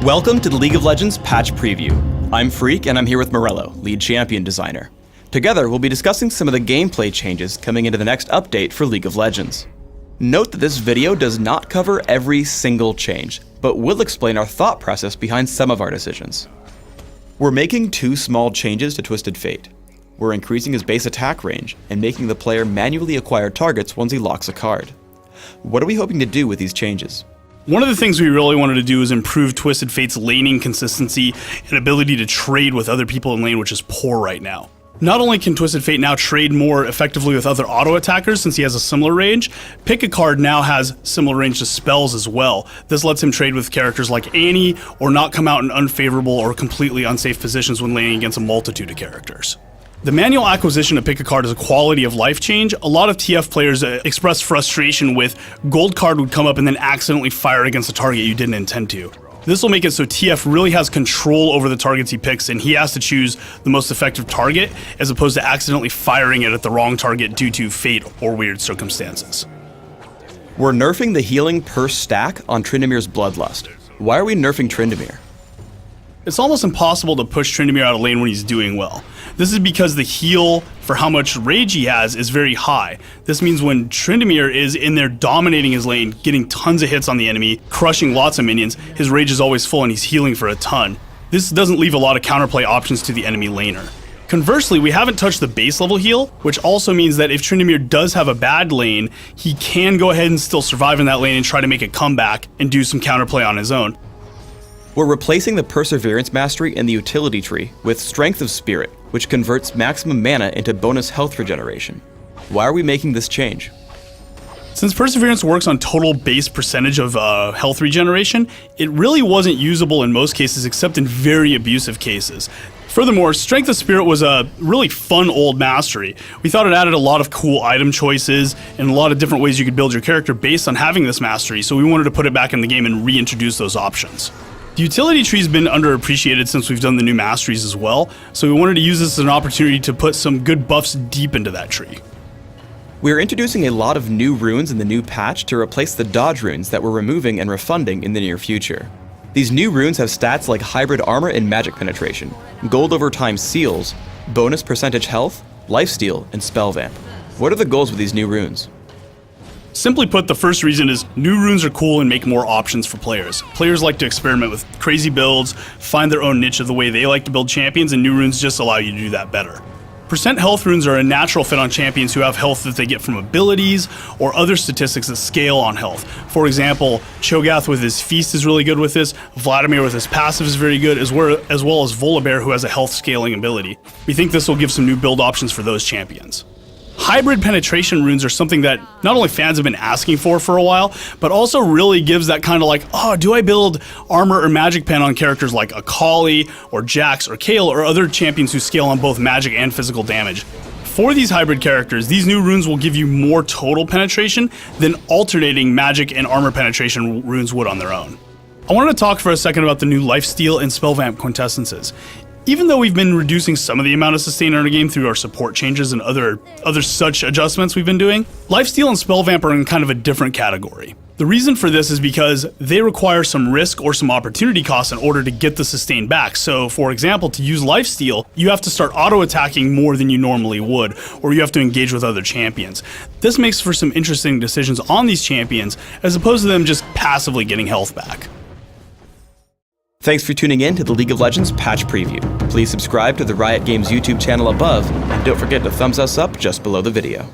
Welcome to the League of Legends Patch Preview. I'm Freak and I'm here with Morello, lead champion designer. Together, we'll be discussing some of the gameplay changes coming into the next update for League of Legends. Note that this video does not cover every single change, but will explain our thought process behind some of our decisions. We're making two small changes to Twisted Fate. We're increasing his base attack range and making the player manually acquire targets once he locks a card. What are we hoping to do with these changes? One of the things we really wanted to do is improve Twisted Fate's laning consistency and ability to trade with other people in lane, which is poor right now. Not only can Twisted Fate now trade more effectively with other auto attackers since he has a similar range, Pick a Card now has similar range to spells as well. This lets him trade with characters like Ahri or not come out in unfavorable or completely unsafe positions when laning against a multitude of characters. The manual acquisition of Pick a Card is a quality of life change. A lot of TF players express frustration with gold card would come up and then accidentally fire against a target you didn't intend to. This will make it so TF really has control over the targets he picks, and he has to choose the most effective target as opposed to accidentally firing it at the wrong target due to fate or weird circumstances. We're nerfing the healing per stack on Tryndamere's Bloodlust. Why are we nerfing Tryndamere? It's almost impossible to push Tryndamere out of lane when he's doing well. This is because the heal for how much rage he has is very high. This means when Tryndamere is in there dominating his lane, getting tons of hits on the enemy, crushing lots of minions, his rage is always full and he's healing for a ton. This doesn't leave a lot of counterplay options to the enemy laner. Conversely, we haven't touched the base level heal, which also means that if Tryndamere does have a bad lane, he can go ahead and still survive in that lane and try to make a comeback and do some counterplay on his own. We're replacing the Perseverance Mastery in the utility tree with Strength of Spirit, which converts maximum mana into bonus health regeneration. Why are we making this change? Since Perseverance works on total base percentage of health regeneration, it really wasn't usable in most cases except in very abusive cases. Furthermore, Strength of Spirit was a really fun old mastery. We thought it added a lot of cool item choices and a lot of different ways you could build your character based on having this mastery, so we wanted to put it back in the game and reintroduce those options. The utility tree's been underappreciated since we've done the new masteries as well, so we wanted to use this as an opportunity to put some good buffs deep into that tree. We're introducing a lot of new runes in the new patch to replace the dodge runes that we're removing and refunding in the near future. These new runes have stats like hybrid armor and magic penetration, gold over time seals, bonus percentage health, lifesteal, and spell vamp. What are the goals with these new runes? Simply put, the first reason is new runes are cool and make more options for players. Players like to experiment with crazy builds, find their own niche of the way they like to build champions, and new runes just allow you to do that better. Percent health runes are a natural fit on champions who have health that they get from abilities or other statistics that scale on health. For example, Cho'Gath with his feast is really good with this, Vladimir with his passive is very good, as well as Volibear who has a health scaling ability. We think this will give some new build options for those champions. Hybrid penetration runes are something that not only fans have been asking for a while, but also really gives that kind of like, oh, do I build armor or magic pen on characters like Akali or Jax or Kayle or other champions who scale on both magic and physical damage? For these hybrid characters, these new runes will give you more total penetration than alternating magic and armor penetration runes would on their own. I wanted to talk for a second about the new lifesteal and spell vamp quintessences. Even though we've been reducing some of the amount of sustain in our game through our support changes and other such adjustments we've been doing, lifesteal and spell vamp are in kind of a different category. The reason for this is because they require some risk or some opportunity costs in order to get the sustain back. So for example, to use lifesteal, you have to start auto-attacking more than you normally would, or you have to engage with other champions. This makes for some interesting decisions on these champions, as opposed to them just passively getting health back. Thanks for tuning in to the League of Legends Patch Preview. Please subscribe to the Riot Games YouTube channel above, and don't forget to thumbs us up just below the video.